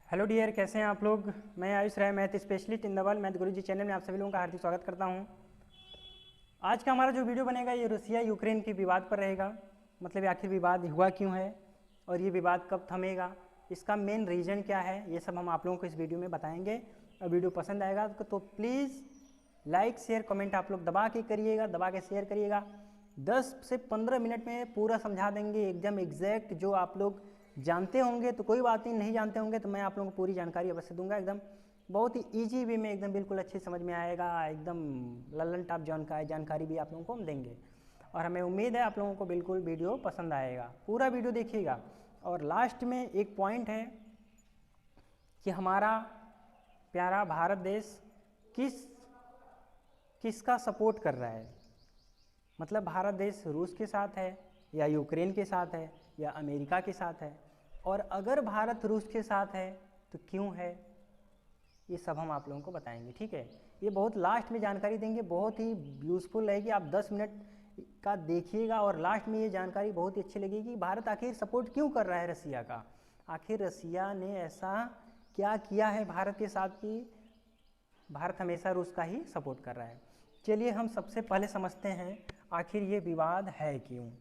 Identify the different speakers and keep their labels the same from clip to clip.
Speaker 1: Hello dear, कैसे हैं आप लोग। मैं Ayush Rai, math specialist in the world math Guruji channel में आप सभी लोगों का हार्दिक स्वागत करता हूं। आज का हमारा जो वीडियो बनेगा ये रूसिया यूक्रेन के विवाद पर रहेगा। मतलब ये आखिर विवाद हुआ क्यों है और ये विवाद कब थमेगा, इसका मेन रीज़न क्या है, ये सब हम आप लोगों को इस वीडियो में बताएंगे। और वीडियो पसंद आएगा तो प्लीज़ लाइक शेयर कमेंट आप लोग दबा के करिएगा, दबा के शेयर करिएगा। 10 से 15 मिनट में पूरा समझा देंगे एकदम एग्जैक्ट। जो आप लोग जानते होंगे तो कोई बात नहीं जानते होंगे तो मैं आप लोगों को पूरी जानकारी अवश्य दूंगा। एकदम बहुत ही इजी वे में एकदम बिल्कुल अच्छे समझ में आएगा। एकदम लल्लन टॉप जानकारी भी आप लोगों को हम देंगे और हमें उम्मीद है आप लोगों को बिल्कुल वीडियो पसंद आएगा। पूरा वीडियो देखिएगा। और लास्ट में एक पॉइंट है कि हमारा प्यारा भारत देश किसका सपोर्ट कर रहा है। मतलब भारत देश रूस के साथ है या यूक्रेन के साथ है या अमेरिका के साथ है, और अगर भारत रूस के साथ है तो क्यों है, ये सब हम आप लोगों को बताएंगे। ठीक है, ये बहुत लास्ट में जानकारी देंगे, बहुत ही यूज़फुल रहेगी। आप 10 मिनट का देखिएगा और लास्ट में ये जानकारी बहुत ही अच्छी लगेगी। भारत आखिर सपोर्ट क्यों कर रहा है रसिया का, आखिर रसिया ने ऐसा क्या किया है भारत के साथ कि भारत हमेशा रूस का ही सपोर्ट कर रहा है। चलिए हम सबसे पहले समझते हैं आखिर ये विवाद है क्यों।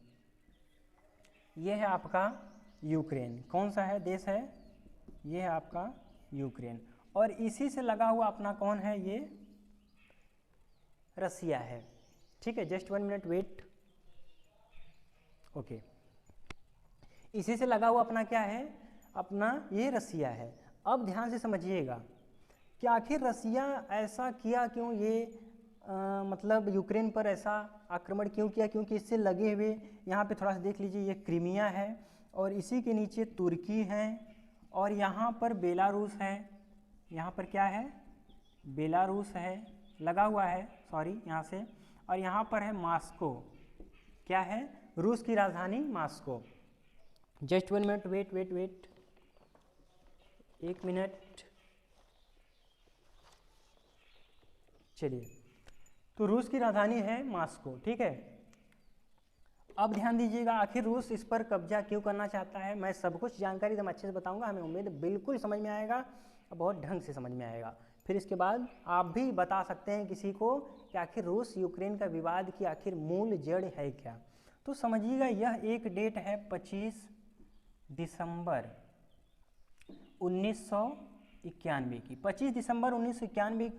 Speaker 1: ये है आपका यूक्रेन। कौन सा है देश है, ये है आपका यूक्रेन। और इसी से लगा हुआ अपना कौन है, ये रसिया है। ठीक है, जस्ट 1 मिनट वेट। ओके, इसी से लगा हुआ अपना क्या है, अपना ये रसिया है। अब ध्यान से समझिएगा कि आखिर रसिया ऐसा किया क्यों, ये मतलब यूक्रेन पर ऐसा आक्रमण क्यों किया, क्योंकि इससे लगे हुए यहाँ पे थोड़ा सा देख लीजिए, ये क्रीमिया है और इसी के नीचे तुर्की है और यहाँ पर बेलारूस है। यहाँ पर क्या है, बेलारूस है लगा हुआ है, सॉरी यहाँ से। और यहाँ पर है मॉस्को, क्या है, रूस की राजधानी Moscow. Just 1 minute wait 1 minute. चलिए, तो रूस की राजधानी है मॉस्को। ठीक है, अब ध्यान दीजिएगा आखिर रूस इस पर कब्जा क्यों करना चाहता है। मैं सब कुछ जानकारी एकदम अच्छे से बताऊंगा, हमें उम्मीद है बिल्कुल समझ में आएगा और बहुत ढंग से समझ में आएगा। फिर इसके बाद आप भी बता सकते हैं किसी को कि आखिर रूस यूक्रेन का विवाद की आखिर मूल जड़ है क्या। तो समझिएगा, यह एक डेट है 25 दिसंबर 1991 की। 25 दिसंबर 1991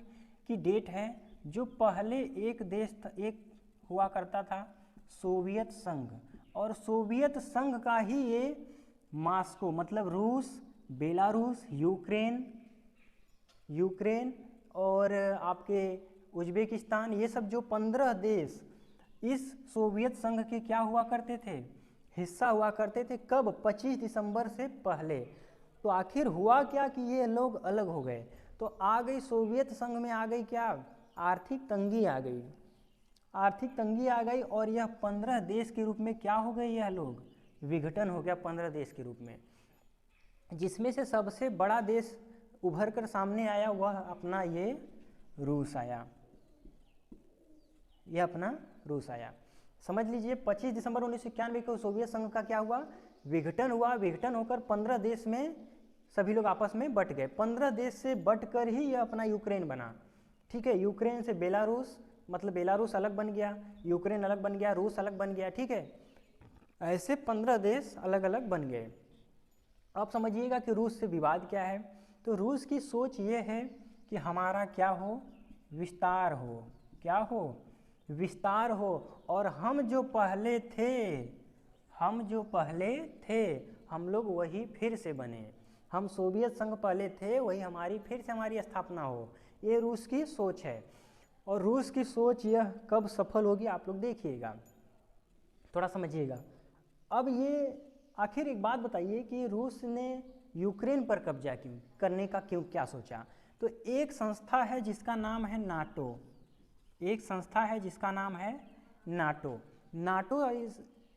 Speaker 1: की डेट है, जो पहले एक देश एक हुआ करता था सोवियत संघ, और सोवियत संघ का ही ये मॉस्को, मतलब रूस, बेलारूस, यूक्रेन और आपके उज्बेकिस्तान, ये सब जो 15 देश इस सोवियत संघ के क्या हुआ करते थे, हिस्सा हुआ करते थे। कब, 25 दिसंबर से पहले। तो आखिर हुआ क्या कि ये लोग अलग हो गए, तो आ गई सोवियत संघ में आ गई क्या, आर्थिक तंगी आ गई, आर्थिक तंगी आ गई। और यह 15 देश के रूप में क्या हो गए, यह लोग विघटन हो गया 15 देश के रूप में, जिसमें से सबसे बड़ा देश उभर कर सामने आया वह अपना ये रूस आया, यह अपना रूस आया। समझ लीजिए 25 दिसंबर 1991 को सोवियत संघ का क्या हुआ, विघटन हुआ। विघटन होकर 15 देश में सभी लोग आपस में बट गए। 15 देश से बट कर ही यह अपना यूक्रेन बना। ठीक है, यूक्रेन से बेलारूस, मतलब बेलारूस अलग बन गया, यूक्रेन अलग बन गया, रूस अलग बन गया। ठीक है, ऐसे 15 देश अलग अलग बन गए। अब समझिएगा कि रूस से विवाद क्या है। तो रूस की सोच ये है कि हमारा क्या हो, विस्तार हो, क्या हो, विस्तार हो। और हम जो पहले थे हम लोग वही फिर से बने। हम सोवियत संघ पहले थे, वही हमारी फिर से हमारी स्थापना हो, ये रूस की सोच है। और रूस की सोच यह कब सफल होगी आप लोग देखिएगा, थोड़ा समझिएगा। अब ये आखिर एक बात बताइए कि रूस ने यूक्रेन पर कब्जा क्यों करने का क्या सोचा। तो एक संस्था है जिसका नाम है नाटो, एक संस्था है जिसका नाम है नाटो। नाटो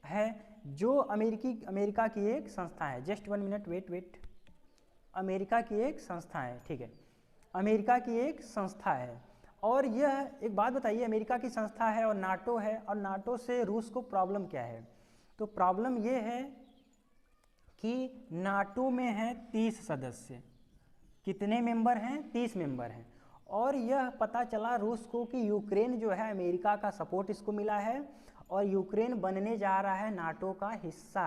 Speaker 1: है जो अमेरिका की एक संस्था है। जस्ट 1 मिनट वेट, अमेरिका की एक संस्था है। ठीक है, अमेरिका की एक संस्था है। और यह एक बात बताइए, अमेरिका की संस्था है और नाटो है, और नाटो से रूस को प्रॉब्लम क्या है। तो प्रॉब्लम यह है कि नाटो में है 30 सदस्य, कितने मेंबर हैं? 30 मेंबर हैं। और यह पता चला रूस को कि यूक्रेन जो है अमेरिका का सपोर्ट इसको मिला है और यूक्रेन बनने जा रहा है नाटो का हिस्सा।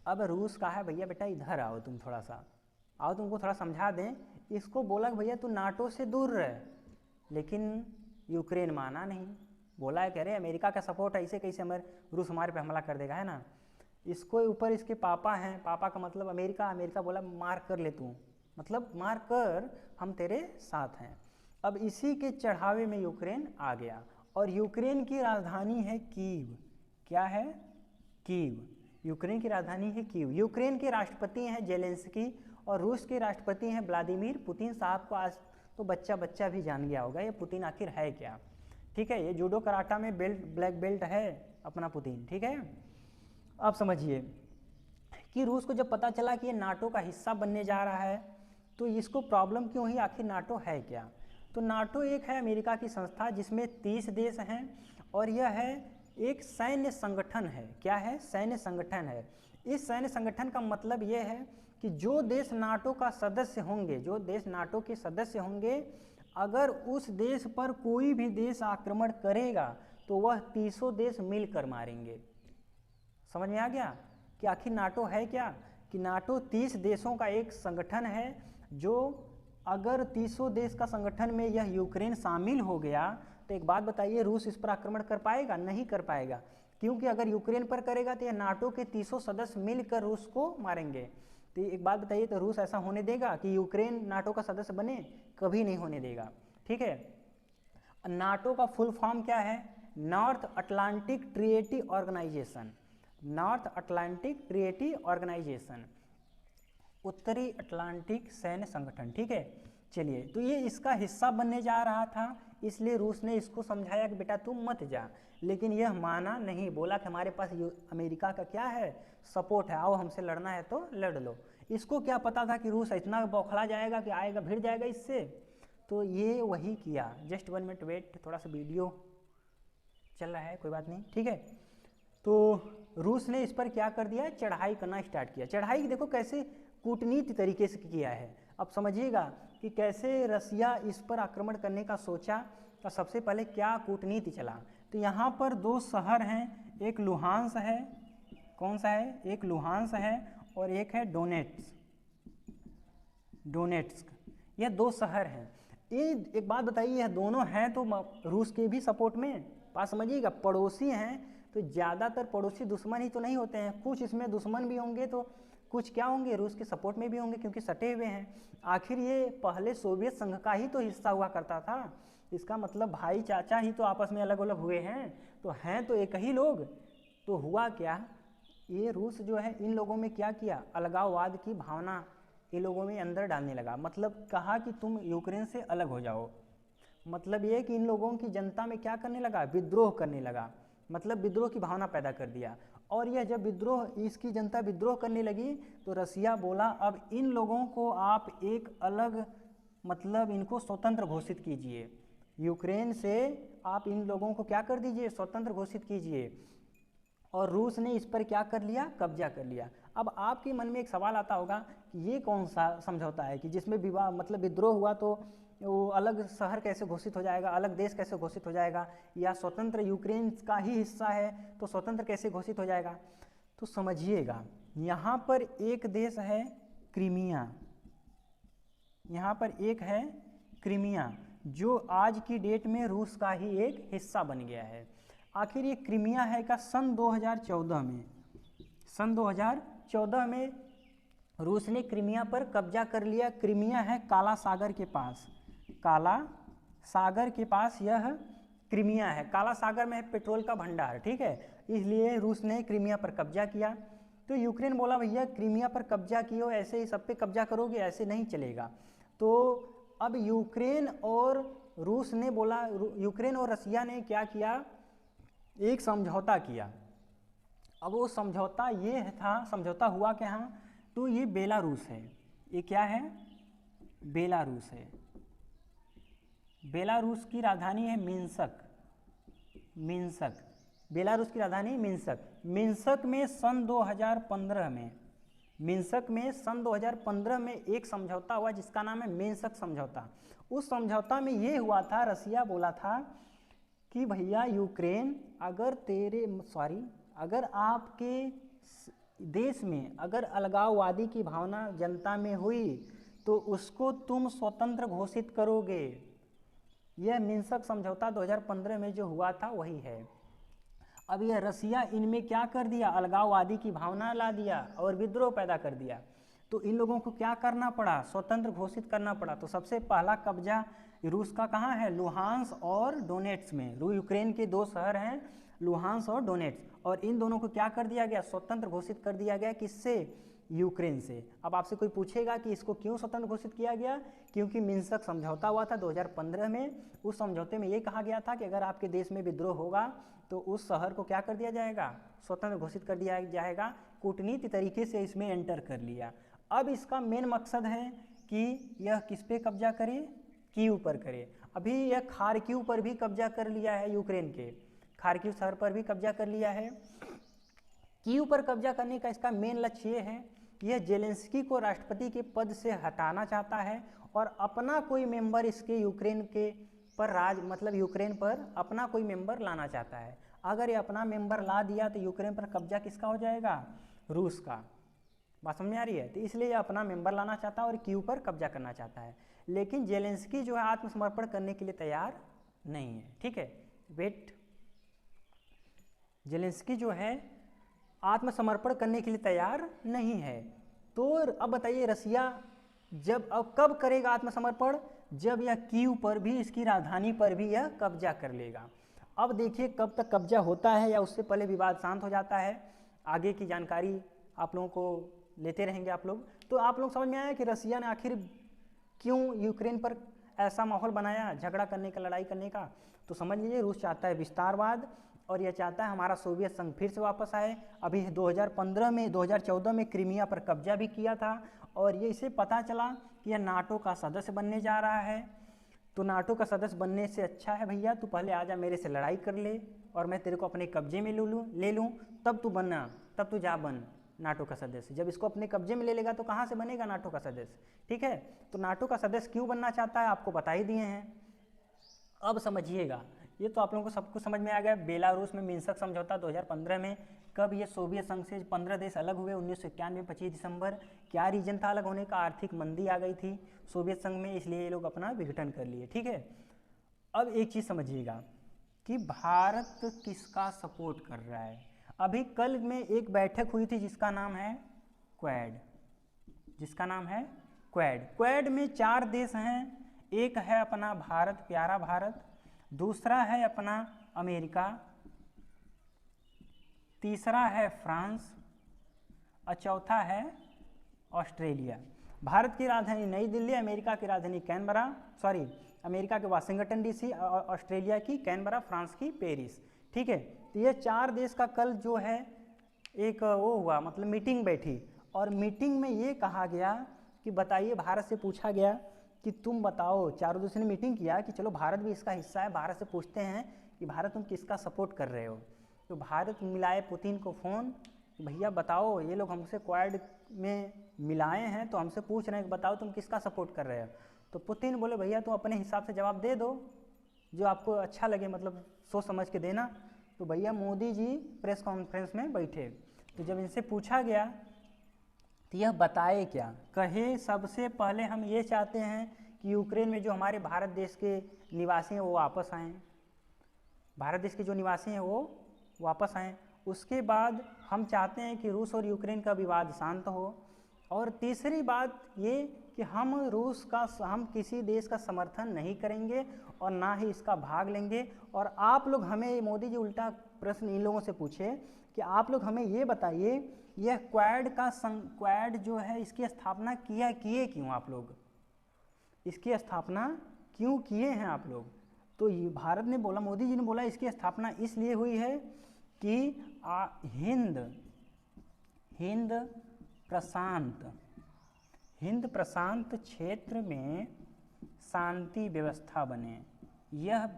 Speaker 1: अब रूस कहा है भैया बेटा इधर आओ, तुम थोड़ा सा आओ, तुमको थोड़ा समझा दें। इसको बोला भैया तू नाटो से दूर रह, लेकिन यूक्रेन माना नहीं, बोला है कह रहे अमेरिका का सपोर्ट ऐसे कैसे रूस हमारे पे हमला कर देगा, है ना। इसको ऊपर इसके पापा हैं, पापा का मतलब अमेरिका, अमेरिका बोला मार कर ले तू, मतलब मार कर, हम तेरे साथ हैं। अब इसी के चढ़ावे में यूक्रेन आ गया और यूक्रेन की राजधानी है कीव। क्या है? कीव। यूक्रेन की राजधानी है कीव। यूक्रेन के राष्ट्रपति हैं जेलेंस्की और रूस के राष्ट्रपति हैं व्लादिमीर पुतिन। साहब को आज तो बच्चा बच्चा भी जान गया होगा ये पुतिन आखिर है क्या। ठीक है, ये जूडो कराटा में ब्लैक बेल्ट है अपना पुतिन। ठीक है, अब समझिए कि रूस को जब पता चला कि ये नाटो का हिस्सा बनने जा रहा है तो इसको प्रॉब्लम क्यों हुई, आखिर नाटो है क्या। तो नाटो एक है अमेरिका की संस्था जिसमें 30 देश हैं और यह है एक सैन्य संगठन है। क्या है? सैन्य संगठन है। इस सैन्य संगठन का मतलब यह है कि जो देश नाटो का सदस्य होंगे, जो देश नाटो के सदस्य होंगे, अगर उस देश पर कोई भी देश आक्रमण करेगा तो वह 30 देश मिलकर मारेंगे। समझ में आ गया कि आखिर नाटो है क्या, कि नाटो 30 देशों का एक संगठन है जो अगर 30 देश का संगठन में यह यूक्रेन शामिल हो गया तो एक बात बताइए, रूस इस पर आक्रमण कर पाएगा? नहीं कर पाएगा, क्योंकि अगर यूक्रेन पर करेगा तो यह नाटो के 30 सदस्य मिलकर रूस को मारेंगे। तो एक बात बताइए, तो रूस ऐसा होने देगा कि यूक्रेन नाटो का सदस्य बने? कभी नहीं होने देगा। ठीक है, नाटो का फुल फॉर्म क्या है? North Atlantic Treaty Organisation. North Atlantic Treaty Organisation, उत्तरी अटलांटिक सैन्य संगठन। ठीक है, चलिए, तो ये इसका हिस्सा बनने जा रहा था, इसलिए रूस ने इसको समझाया कि बेटा तुम मत जा, लेकिन यह माना नहीं, बोला कि हमारे पास अमेरिका का क्या है, सपोर्ट है, आओ हमसे लड़ना है तो लड़ लो। इसको क्या पता था कि रूस इतना बौखला जाएगा कि आएगा भिड़ जाएगा इससे, तो ये वही किया। जस्ट 1 मिनट वेट, थोड़ा सा वीडियो चल रहा है, कोई बात नहीं। ठीक है, तो रूस ने इस पर क्या कर दिया, चढ़ाई करना स्टार्ट किया। चढ़ाई देखो कैसे कूटनीति तरीके से किया है। अब समझिएगा कि कैसे रसिया इस पर आक्रमण करने का सोचा, तो सबसे पहले क्या कूटनीति चला। तो यहाँ पर 2 शहर हैं, एक लुहांस है, कौन सा है, एक लुहांस है और एक है डोनेट्स्क। यह 2 शहर हैं। ये एक बात बताइए, यह दोनों हैं तो रूस के भी सपोर्ट में, बात समझिएगा, पड़ोसी हैं तो ज़्यादातर पड़ोसी दुश्मन ही तो नहीं होते हैं, कुछ इसमें दुश्मन भी होंगे तो कुछ क्या होंगे, रूस के सपोर्ट में भी होंगे क्योंकि सटे हुए हैं। आखिर ये पहले सोवियत संघ का ही तो हिस्सा हुआ करता था, इसका मतलब भाई चाचा ही तो आपस में अलग अलग हुए हैं, तो हैं तो एक ही लोग। तो हुआ क्या, ये रूस जो है इन लोगों में क्या किया, अलगाववाद की भावना ये लोगों में अंदर डालने लगा। मतलब कहा कि तुम यूक्रेन से अलग हो जाओ, मतलब ये कि इन लोगों की जनता में क्या करने लगा, विद्रोह करने लगा, मतलब विद्रोह की भावना पैदा कर दिया। और यह जब विद्रोह, इसकी जनता विद्रोह करने लगी तो रसिया बोला अब इन लोगों को आप एक अलग, मतलब इनको स्वतंत्र घोषित कीजिए, यूक्रेन से आप इन लोगों को क्या कर दीजिए, स्वतंत्र घोषित कीजिए। और रूस ने इस पर क्या कर लिया, कब्जा कर लिया। अब आपके मन में एक सवाल आता होगा कि ये कौन सा समझौता है कि जिसमें विवाह मतलब विद्रोह हुआ तो वो अलग शहर कैसे घोषित हो जाएगा, अलग देश कैसे घोषित हो जाएगा, या स्वतंत्र यूक्रेन का ही हिस्सा है तो स्वतंत्र कैसे घोषित हो जाएगा। तो समझिएगा, यहाँ पर एक देश है क्रीमिया, यहाँ पर एक है क्रीमिया जो आज की डेट में रूस का ही एक हिस्सा बन गया है। आखिर ये क्रीमिया है का सन 2014 में, सन 2014 में रूस ने क्रीमिया पर कब्जा कर लिया। क्रीमिया है काला सागर के पास, काला सागर के पास यह क्रीमिया है। काला सागर में है पेट्रोल का भंडार, ठीक है, इसलिए रूस ने क्रीमिया पर कब्जा किया। तो यूक्रेन बोला भैया क्रीमिया पर कब्जा किए ऐसे ही सब पे कब्जा करोगे, ऐसे नहीं चलेगा। तो अब यूक्रेन और रूस ने बोला, यूक्रेन और रसिया ने क्या किया, एक समझौता किया। अब वो समझौता ये था, समझौता हुआ क्या, तो ये बेलारूस है, ये क्या है, बेलारूस है। बेलारूस की राजधानी है मिन्स्क, बेलारूस की राजधानी मिन्स्क। मिन्स्क में सन 2015 में मिन्स्क में सन 2015 में एक समझौता हुआ जिसका नाम है मिन्स्क समझौता। उस समझौता में ये हुआ था, रसिया बोला था कि भैया यूक्रेन अगर आपके देश में अगर अलगाववादी की भावना जनता में हुई तो उसको तुम स्वतंत्र घोषित करोगे। यह मिन्स्क समझौता 2015 में जो हुआ था वही है। अब यह रसिया इनमें क्या कर दिया, अलगाववादी की भावना ला दिया और विद्रोह पैदा कर दिया। तो इन लोगों को क्या करना पड़ा, स्वतंत्र घोषित करना पड़ा। तो सबसे पहला कब्जा रूस का कहाँ है, लुहांस और डोनेट्स में। यूक्रेन के दो शहर हैं लुहांस और डोनेट्स, और इन दोनों को क्या कर दिया गया, स्वतंत्र घोषित कर दिया गया। किससे, यूक्रेन से। अब आपसे कोई पूछेगा कि इसको क्यों स्वतंत्र घोषित किया गया, क्योंकि मिन्स्क समझौता हुआ था 2015 में। उस समझौते में ये कहा गया था कि अगर आपके देश में विद्रोह होगा तो उस शहर को क्या कर दिया जाएगा, स्वतंत्र घोषित कर दिया जाएगा। कूटनीति तरीके से इसमें एंटर कर लिया। अब इसका मेन मकसद है कि यह किस पे कब्जा करे, कीव पर करे। अभी यह खार्किव पर भी कब्जा कर लिया है, यूक्रेन के खार्किव शहर पर भी कब्जा कर लिया है। कीव पर कब्जा करने का इसका मेन लक्ष्य ये है, यह जेलेंस्की को राष्ट्रपति के पद से हटाना चाहता है और अपना कोई मेंबर इसके यूक्रेन के पर यूक्रेन पर अपना कोई मेंबर लाना चाहता है। अगर ये अपना मेंबर ला दिया तो यूक्रेन पर कब्जा किसका हो जाएगा, रूस का। बात समझ में आ रही है। तो इसलिए ये अपना मेंबर लाना चाहता है और कीव पर कब्जा करना चाहता है। लेकिन जेलेंस्की जो है आत्मसमर्पण करने के लिए तैयार नहीं है। ठीक है, वेट, जेलेंस्की जो है आत्मसमर्पण करने के लिए तैयार नहीं है। तो अब बताइए रसिया अब कब करेगा आत्मसमर्पण, जब यह कीव पर भी, इसकी राजधानी पर भी यह कब्जा कर लेगा। अब देखिए कब तक कब्जा होता है या उससे पहले विवाद शांत हो जाता है, आगे की जानकारी आप लोगों को लेते रहेंगे आप लोग। तो आप लोग समझ में आया कि रसिया ने आखिर क्यों यूक्रेन पर ऐसा माहौल बनाया झगड़ा करने का, लड़ाई करने का। तो समझ लीजिए रूस चाहता है विस्तारवाद और यह चाहता है हमारा सोवियत संघ फिर से वापस आए। अभी 2014 में क्रीमिया पर कब्जा भी किया था और ये इसे पता चला कि यह नाटो का सदस्य बनने जा रहा है। तो नाटो का सदस्य बनने से अच्छा है भैया तू पहले आजा, मेरे से लड़ाई कर ले और मैं तेरे को अपने कब्जे में ले लूँ, तब तू जा बन नाटो का सदस्य। जब इसको अपने कब्जे में ले लेगा तो कहाँ से बनेगा नाटो का सदस्य। ठीक है, तो नाटो का सदस्य क्यों बनना चाहता है आपको बता ही दिए हैं। अब समझिएगा, ये तो आप लोगों को सब कुछ समझ में आ गया। बेलारूस में मिन्स्क समझौता 2015 में, कब ये सोवियत संघ से 15 देश अलग हुए 1991 में 25 दिसंबर। क्या रीजन था अलग होने का, आर्थिक मंदी आ गई थी सोवियत संघ में, इसलिए ये लोग अपना विघटन कर लिए। ठीक है, अब एक चीज़ समझिएगा कि भारत किसका सपोर्ट कर रहा है। अभी कल में एक बैठक हुई थी जिसका नाम है क्वाड, क्वाड में 4 देश हैं। एक है अपना भारत, प्यारा भारत, दूसरा है अपना अमेरिका, तीसरा है फ्रांस और चौथा है ऑस्ट्रेलिया। भारत की राजधानी नई दिल्ली, अमेरिका की राजधानी अमेरिका के वाशिंगटन डीसी, ऑस्ट्रेलिया की कैनबरा, फ्रांस की पेरिस। ठीक है, तो ये 4 देश का कल जो है एक वो हुआ, मतलब मीटिंग बैठी और मीटिंग में ये कहा गया कि बताइए, भारत से पूछा गया कि तुम बताओ, चारों देशों ने मीटिंग किया कि चलो भारत भी इसका हिस्सा है, भारत से पूछते हैं कि भारत तुम किसका सपोर्ट कर रहे हो। तो भारत मिलाए पुतिन को फ़ोन, भैया बताओ, ये लोग हमसे क्वाड में मिलाए हैं तो हमसे पूछ रहे हैं कि बताओ तुम किसका सपोर्ट कर रहे हो। तो पुतिन बोले भैया तुम अपने हिसाब से जवाब दे दो, जो आपको अच्छा लगे, मतलब सोच समझ के देना। तो भैया मोदी जी प्रेस कॉन्फ्रेंस में बैठे, तो जब इनसे पूछा गया तो यह बताए क्या, कहे सबसे पहले हम ये चाहते हैं कि यूक्रेन में जो हमारे भारत देश के निवासी हैं वो वापस आएँ, भारत देश के जो निवासी हैं वो वापस आएँ। उसके बाद हम चाहते हैं कि रूस और यूक्रेन का विवाद शांत हो। और तीसरी बात ये कि हम किसी देश का समर्थन नहीं करेंगे और ना ही इसका भाग लेंगे। और आप लोग हमें, मोदी जी उल्टा प्रश्न इन लोगों से पूछे कि आप लोग हमें ये बताइए, यह क्वाड जो है इसकी स्थापना किए क्यों आप लोग, इसकी स्थापना क्यों किए हैं आप लोग। तो भारत ने बोला, मोदी जी ने बोला इसकी स्थापना इसलिए हुई है कि हिंद प्रशांत क्षेत्र में शांति व्यवस्था बने। यह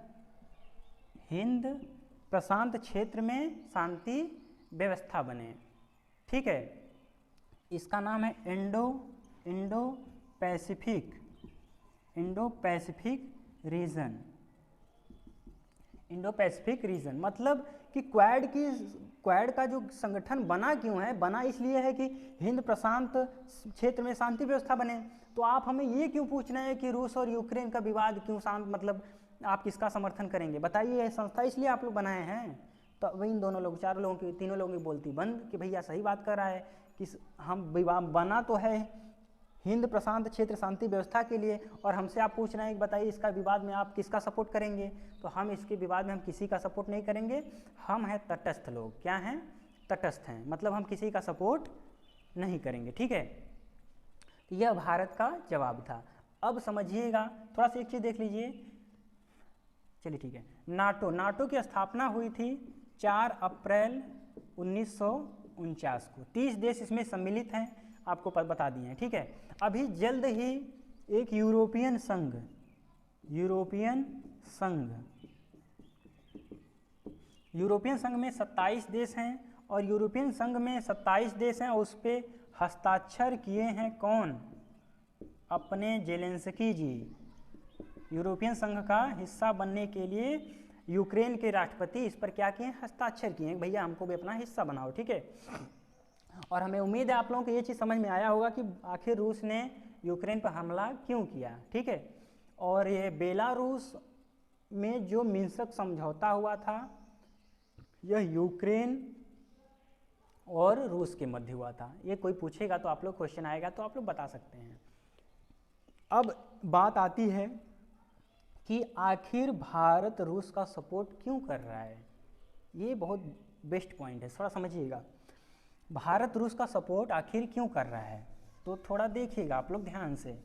Speaker 1: हिंद प्रशांत क्षेत्र में शांति व्यवस्था बने। ठीक है, इसका नाम है Indo Pacific region. Indo Pacific region मतलब कि क्वाड का जो संगठन बना क्यों है, बना इसलिए है कि हिंद प्रशांत क्षेत्र में शांति व्यवस्था बने। तो आप हमें ये क्यों पूछना है कि रूस और यूक्रेन का विवाद क्यों शांत, मतलब आप किसका समर्थन करेंगे बताइए। यह संस्था इसलिए आप लोग बनाए हैं। तो वही इन दोनों लोग, चारों लोगों की, तीनों लोगों की बोलती बंद कि भैया सही बात कर रहा है कि हम विवाद बना तो है हिंद प्रशांत क्षेत्र शांति व्यवस्था के लिए, और हमसे आप पूछ रहे हैं कि बताइए इसका विवाद में आप किसका सपोर्ट करेंगे। तो हम इसके विवाद में हम किसी का सपोर्ट नहीं करेंगे। हम हैं तटस्थ लोग। क्या हैं? तटस्थ हैं, मतलब हम किसी का सपोर्ट नहीं करेंगे। ठीक है, तो यह भारत का जवाब था। अब समझिएगा थोड़ा सा एक चीज़ देख लीजिए। चलिए ठीक है, नाटो की स्थापना हुई थी 4 अप्रैल 1949 को। 30 देश इसमें सम्मिलित हैं, आपको बता दिए हैं। ठीक है, अभी जल्द ही एक यूरोपियन संघ में 27 देश हैं, और यूरोपियन संघ में 27 देश हैं, उस पर हस्ताक्षर किए हैं कौन? अपने जेलेंस्की जी। यूरोपियन संघ का हिस्सा बनने के लिए यूक्रेन के राष्ट्रपति इस पर क्या किए? हस्ताक्षर किए। भैया हमको भी अपना हिस्सा बनाओ। ठीक है, और हमें उम्मीद है आप लोगों को ये चीज़ समझ में आया होगा कि आखिर रूस ने यूक्रेन पर हमला क्यों किया। ठीक है, और ये बेलारूस में जो मिन्स्क समझौता हुआ था, यह यूक्रेन और रूस के मध्य हुआ था। ये कोई पूछेगा तो आप लोग, क्वेश्चन आएगा तो आप लोग बता सकते हैं। अब बात आती है कि आखिर भारत रूस का सपोर्ट क्यों कर रहा है। ये बहुत बेस्ट पॉइंट है, थोड़ा समझिएगा। भारत रूस का सपोर्ट आखिर क्यों कर रहा है, तो थोड़ा देखिएगा आप लोग ध्यान से।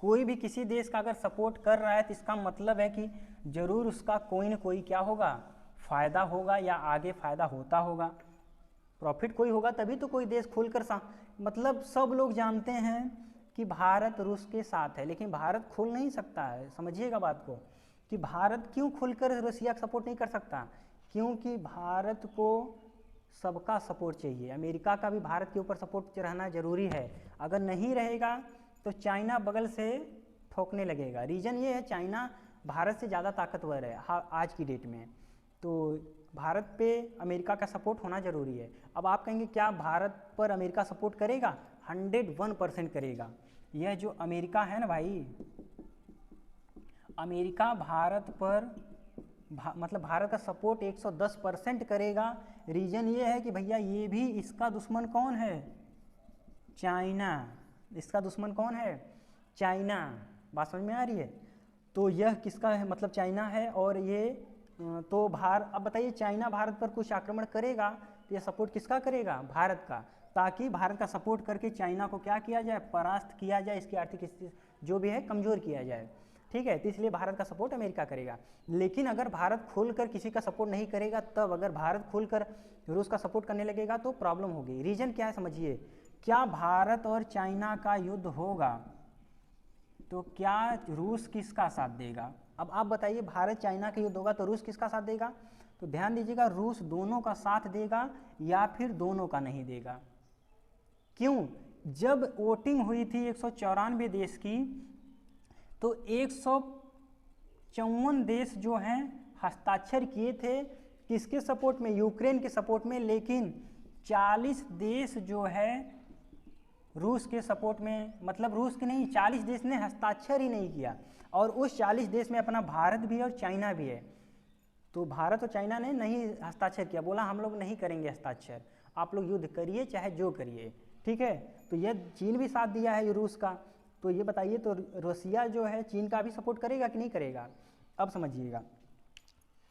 Speaker 1: कोई भी किसी देश का अगर सपोर्ट कर रहा है तो इसका मतलब है कि जरूर उसका कोई न कोई क्या होगा, फायदा होगा, या आगे फायदा होता होगा, प्रॉफिट कोई होगा, तभी तो कोई देश खुलकर मतलब सब लोग जानते हैं कि भारत रूस के साथ है, लेकिन भारत खुल नहीं सकता है। समझिएगा बात को कि भारत क्यों खुलकर रसिया का सपोर्ट नहीं कर सकता, क्योंकि भारत को सबका सपोर्ट चाहिए। अमेरिका का भी भारत के ऊपर सपोर्ट रहना जरूरी है। अगर नहीं रहेगा तो चाइना बगल से ठोकने लगेगा। रीज़न ये है, चाइना भारत से ज़्यादा ताकतवर है आज की डेट में, तो भारत पे अमेरिका का सपोर्ट होना ज़रूरी है। अब आप कहेंगे क्या भारत पर अमेरिका सपोर्ट करेगा? 101% करेगा। यह जो अमेरिका है ना भाई, अमेरिका भारत पर मतलब भारत का सपोर्ट 110% करेगा। रीज़न ये है कि भैया ये भी इसका दुश्मन कौन है? चाइना। इसका दुश्मन कौन है? चाइना। बात समझ में आ रही है? तो यह किसका है? मतलब चाइना है। और ये तो अब बताइए, चाइना भारत पर कुछ आक्रमण करेगा तो यह सपोर्ट किसका करेगा? भारत का, ताकि भारत का सपोर्ट करके चाइना को क्या किया जाए? परास्त किया जाए, इसकी आर्थिक स्थिति जो भी है कमज़ोर किया जाए। ठीक है, तो इसलिए भारत का सपोर्ट अमेरिका करेगा। लेकिन अगर भारत खुलकर किसी का सपोर्ट नहीं करेगा, तब अगर भारत खुलकर रूस का सपोर्ट करने लगेगा तो प्रॉब्लम होगी। रीज़न क्या है समझिए, क्या भारत और चाइना का युद्ध होगा तो क्या रूस किसका साथ देगा? अब आप बताइए, भारत चाइना का युद्ध होगा तो रूस किसका साथ देगा? तो ध्यान दीजिएगा, रूस दोनों का साथ देगा या फिर दोनों का नहीं देगा। क्यों? जब वोटिंग हुई थी 194 देश की, तो 154 देश जो हैं हस्ताक्षर किए थे किसके सपोर्ट में? यूक्रेन के सपोर्ट में। लेकिन 40 देश जो है रूस के सपोर्ट में, मतलब रूस के नहीं, 40 देश ने हस्ताक्षर ही नहीं किया। और उस 40 देश में अपना भारत भी है और चाइना भी है। तो भारत और चाइना ने नहीं हस्ताक्षर किया, बोला हम लोग नहीं करेंगे हस्ताक्षर, आप लोग युद्ध करिए चाहे जो करिए। ठीक है, तो यह चीन भी साथ दिया है रूस का। तो ये बताइए, तो रसिया जो है चीन का भी सपोर्ट करेगा कि नहीं करेगा? अब समझिएगा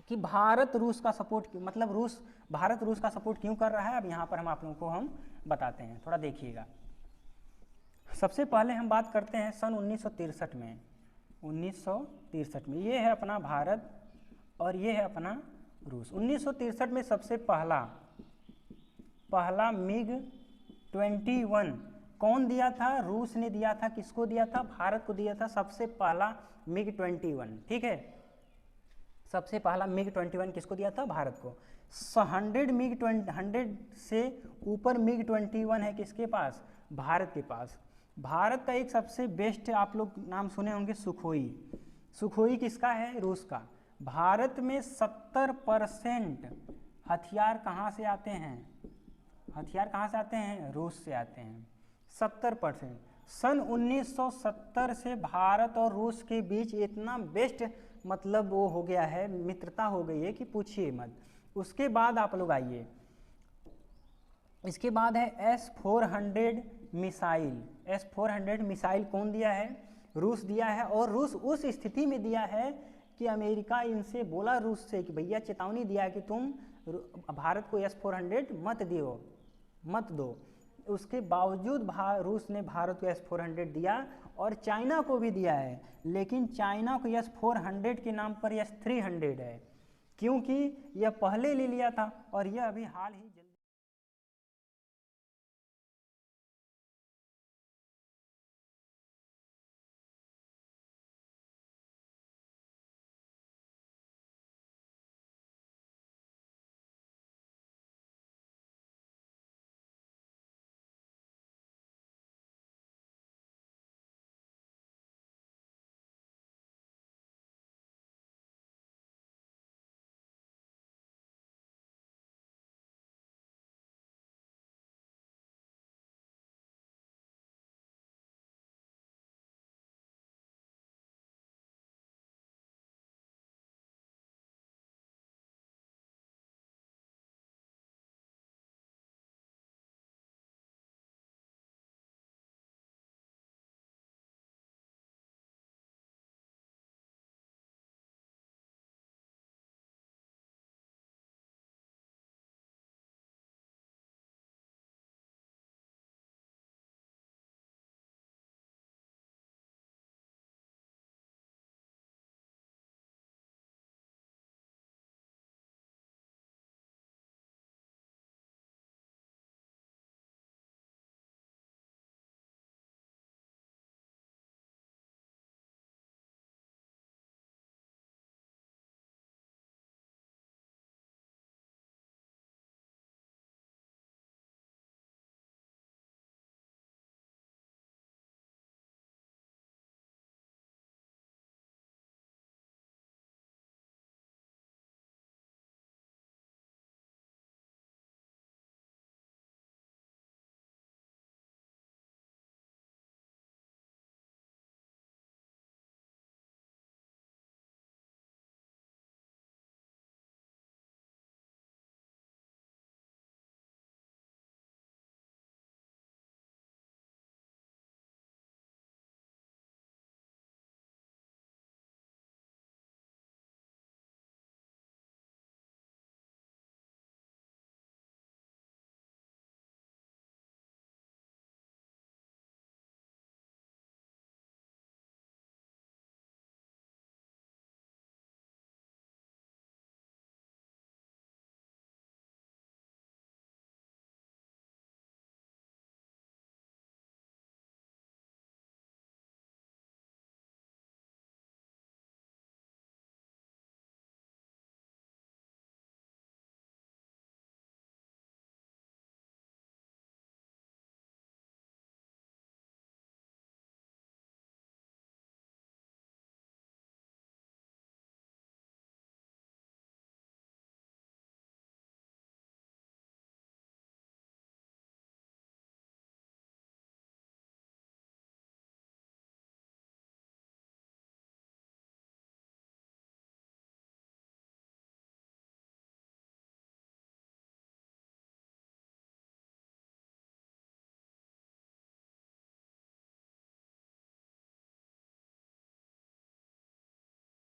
Speaker 1: कि भारत रूस का सपोर्ट, मतलब भारत रूस का सपोर्ट क्यों कर रहा है। अब यहाँ पर हम आप लोगों को हम बताते हैं, थोड़ा देखिएगा। सबसे पहले हम बात करते हैं सन 1963 में। 1963 में ये है अपना भारत और ये है अपना रूस। 1963 में सबसे पहला MiG-21 कौन दिया था? रूस ने दिया था। किसको दिया था? भारत को दिया था सबसे पहला MiG-21। ठीक है, सबसे पहला MiG-21 किसको दिया था? भारत को। 100 से ऊपर MiG-21 है किसके पास? भारत के पास। भारत का एक सबसे बेस्ट आप लोग नाम सुने होंगे सुखोई। सुखोई किसका है? रूस का। भारत में 70% हथियार कहाँ से आते हैं? हथियार कहाँ से आते हैं? रूस से आते हैं। 70%। सन 1970 से भारत और रूस के बीच इतना बेस्ट मतलब वो हो गया है, मित्रता हो गई है कि पूछिए मत। उसके बाद आप लोग आइए, इसके बाद है S-400 मिसाइल। S-400 मिसाइल कौन दिया है? रूस दिया है। और रूस उस स्थिति में दिया है कि अमेरिका इनसे बोला रूस से कि भैया चेतावनी दिया कि तुम भारत को S-400 मत दो। उसके बावजूद रूस ने भारत को S-400 दिया और चाइना को भी दिया है, लेकिन चाइना को S-400 के नाम पर S-300 है, क्योंकि यह पहले ले लिया था और यह अभी हाल ही